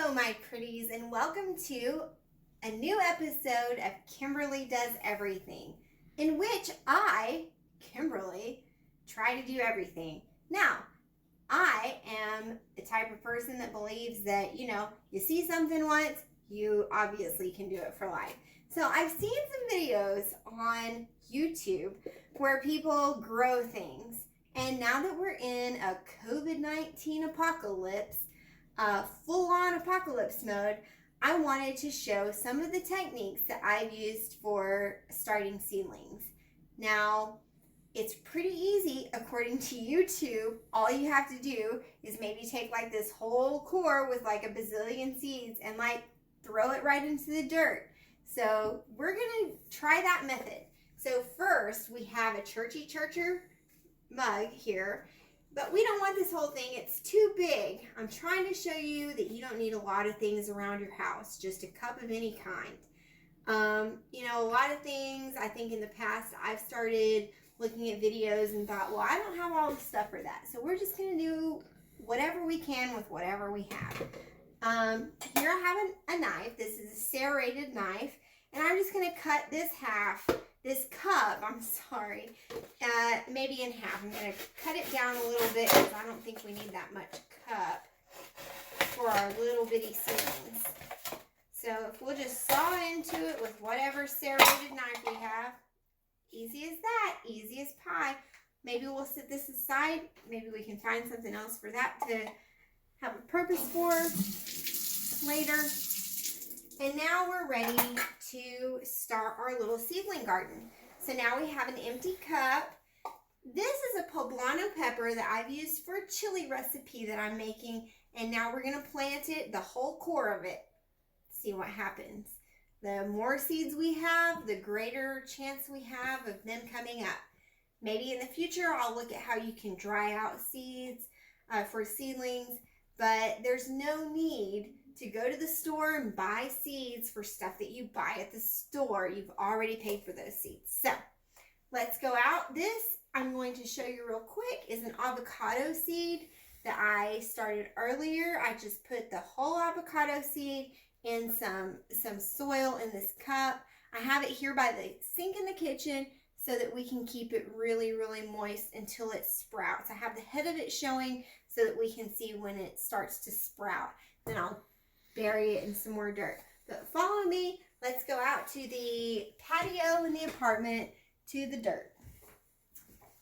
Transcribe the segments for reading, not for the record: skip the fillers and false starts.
Hello, my pretties, and welcome to a new episode of Kimberly Does Everything, in which I, Kimberly, try to do everything. Now, I am the type of person that believes that, you see something once, you obviously can do it for life. So I've seen some videos on YouTube where people grow things. And now that we're in a COVID-19 apocalypse, full-on apocalypse mode, I wanted to show some of the techniques that I've used for starting seedlings. Now, it's pretty easy according to YouTube. All you have to do is maybe take like this whole core with like a bazillion seeds and like throw it right into the dirt. So we're gonna try that method. So first we have a Churchy Churcher mug here, but we don't want this whole thing. It's too big. I'm trying to show you that you don't need a lot of things around your house, just a cup of any kind. A lot of things, I think in the past I've started looking at videos and thought, well, I don't have all the stuff for that. So we're just going to do whatever we can with whatever we have. Here I have a knife. This is a serrated knife. And I'm just going to cut this cup, maybe in half. I'm going to cut it down a little bit because I don't think we need that much cup for our little bitty seedlings. So if we'll just saw into it with whatever serrated knife we have, easy as that, easy as pie. Maybe we'll set this aside. Maybe we can find something else for that to have a purpose for later. And now we're ready to start our little seedling garden. So now we have an empty cup. This is a poblano pepper that I've used for a chili recipe that I'm making. And now we're going to plant it, the whole core of it. See what happens. The more seeds we have, the greater chance we have of them coming up. Maybe in the future, I'll look at how you can dry out seeds for seedlings. But there's no need to go to the store and buy seeds for stuff that you buy at the store. You've already paid for those seeds. So let's go out. This I'm going to show you real quick is an avocado seed that I started earlier. I just put the whole avocado seed in some soil in this cup. I have it here by the sink in the kitchen so that we can keep it really, really moist until it sprouts. I have the head of it showing so that we can see when it starts to sprout. Then I'll bury it in some more dirt. But follow me. Let's go out to the patio in the apartment to the dirt.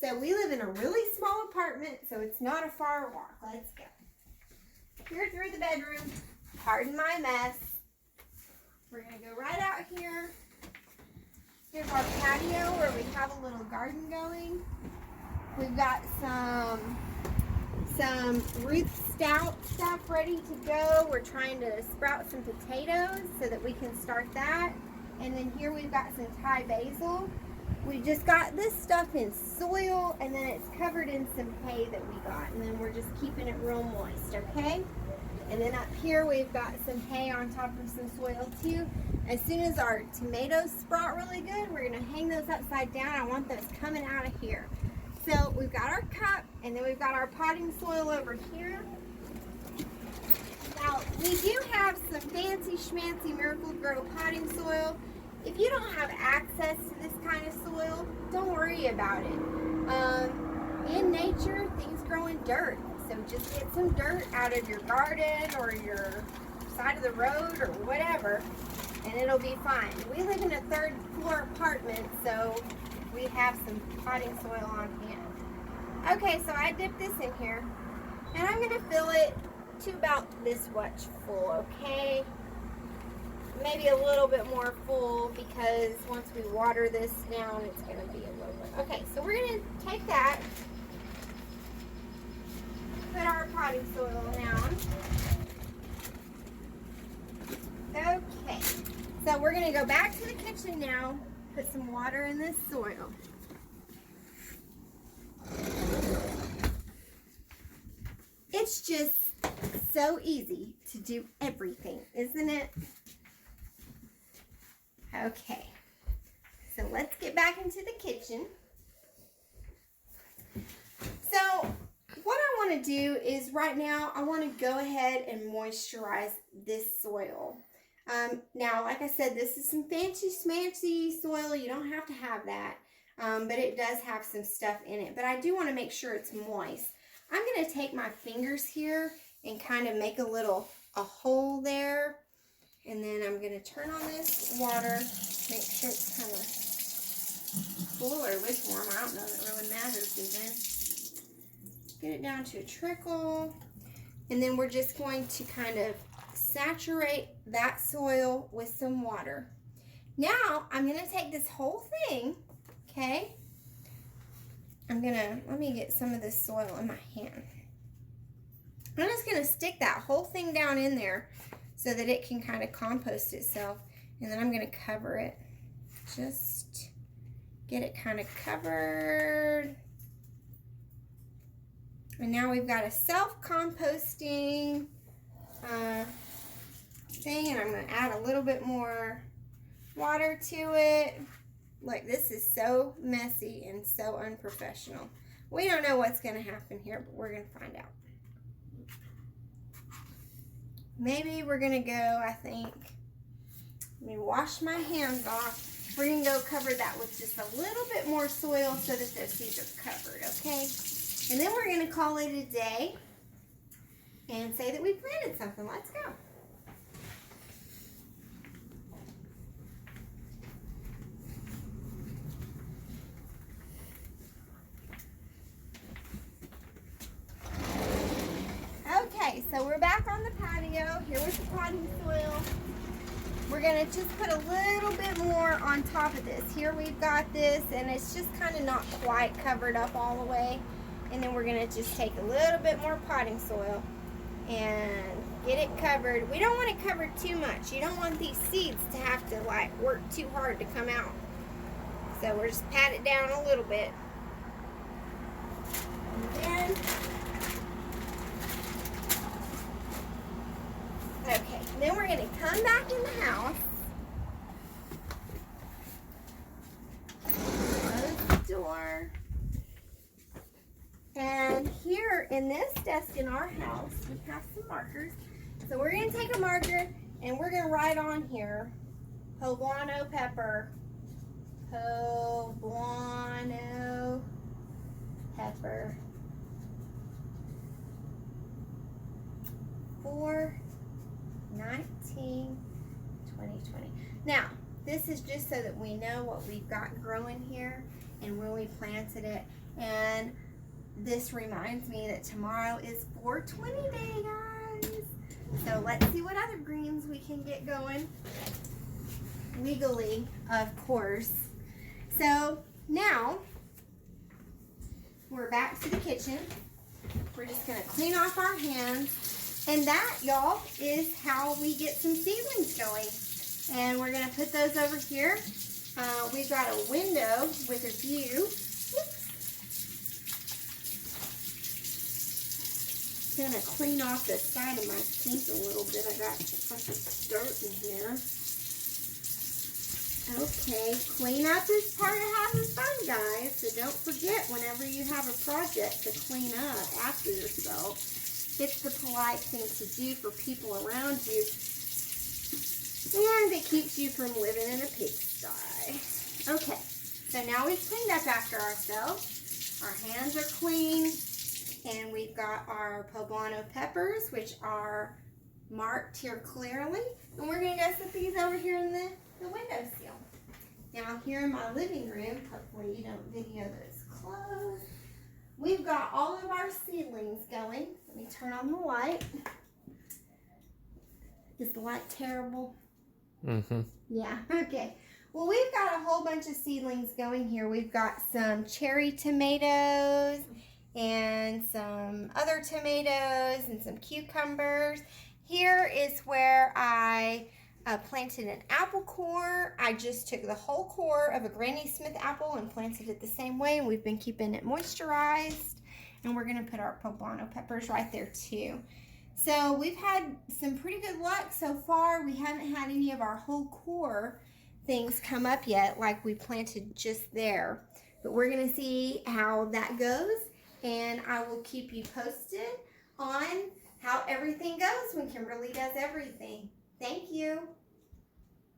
So we live in a really small apartment, so it's not a far walk. Let's go. Here through the bedroom. Pardon my mess. We're going to go right out here. Here's our patio where we have a little garden going. We've got some Ruth Stout stuff ready to go. We're trying to sprout some potatoes so that we can start that. And then here we've got some Thai basil. We just got this stuff in soil and then it's covered in some hay that we got. And then we're just keeping it real moist, okay? And then up here we've got some hay on top of some soil too. As soon as our tomatoes sprout really good, we're gonna hang those upside down. I want those coming out of here. So we've got our cup and then we've got our potting soil over here. Now we do have some fancy schmancy Miracle-Gro potting soil. If you don't have access to this kind of soil, don't worry about it. In nature, things grow in dirt. So just get some dirt out of your garden or your side of the road or whatever, and it'll be fine. We live in a third floor apartment, so we have some potting soil on hand. Okay, so I dipped this in here, and I'm gonna fill it to about this much full, okay? Maybe a little bit more full because once we water this down, it's gonna be a little bit. Okay, so we're gonna take that, put our potting soil down. Okay, so we're going to go back to the kitchen now, put some water in this soil. It's just so easy to do everything, isn't it? Okay, so let's get back into the kitchen. So what I want to do is right now I want to go ahead and moisturize this soil. Now, like I said, this is some fancy smancy soil. You don't have to have that, but it does have some stuff in it. But I do want to make sure it's moist. I'm going to take my fingers here and kind of make a hole there. And then I'm going to turn on this water, make sure it's kind of full or lukewarm. I don't know if it really matters even. Get it down to a trickle. And then we're just going to kind of saturate that soil with some water. Now, I'm going to take this whole thing, okay? Let me get some of this soil in my hand. I'm just going to stick that whole thing down in there so that it can kind of compost itself. And then I'm going to cover it. Just get it kind of covered. And now we've got a self-composting thing. And I'm going to add a little bit more water to it. Like, this is so messy and so unprofessional. We don't know what's going to happen here, but we're going to find out. Maybe we're going to go, I think, let me wash my hands off. We're going to go cover that with just a little bit more soil so that those seeds are covered, okay? And then we're going to call it a day and say that we planted something. Let's go. So we're back on the patio. Here was the potting soil. We're going to just put a little bit more on top of this. Here we've got this, and it's just kind of not quite covered up all the way. And then we're going to just take a little bit more potting soil and get it covered. We don't want it covered too much. You don't want these seeds to have to like work too hard to come out. So we're just pat it down a little bit. And then okay, then we're going to come back in the house, close the door, and here in this desk in our house, we have some markers. So we're going to take a marker and we're going to write on here, poblano pepper, poblano pepper, 4/19/2020. Now, this is just so that we know what we've got growing here and when we planted it. And this reminds me that tomorrow is 4/20 day, guys. So let's see what other greens we can get going. Legally, of course. So now, we're back to the kitchen. We're just going to clean off our hands. And that, y'all, is how we get some seedlings going. And we're going to put those over here. We've got a window with a view. I'm going to clean off the side of my sink a little bit. I got a bunch of dirt in here. Okay, clean up is part of having fun, guys. So don't forget whenever you have a project to clean up after yourself. It's the polite thing to do for people around you, and it keeps you from living in a pigsty. Okay, so now we've cleaned up after ourselves. Our hands are clean, and we've got our poblano peppers, which are marked here clearly. And we're going to go set these over here in the windowsill. Now here in my living room, hopefully you don't video those clothes. We've got all of our seedlings going. Let me turn on the light. Is the light terrible? Mm-hmm. Yeah, okay. Well, we've got a whole bunch of seedlings going here. We've got some cherry tomatoes and some other tomatoes and some cucumbers. Here is where I planted an apple core. I just took the whole core of a Granny Smith apple and planted it the same way, and we've been keeping it moisturized. And we're going to put our poblano peppers right there too. So we've had some pretty good luck so far. We haven't had any of our whole core things come up yet like we planted just there. But we're going to see how that goes. And I will keep you posted on how everything goes when Kimberly does everything. Thank you.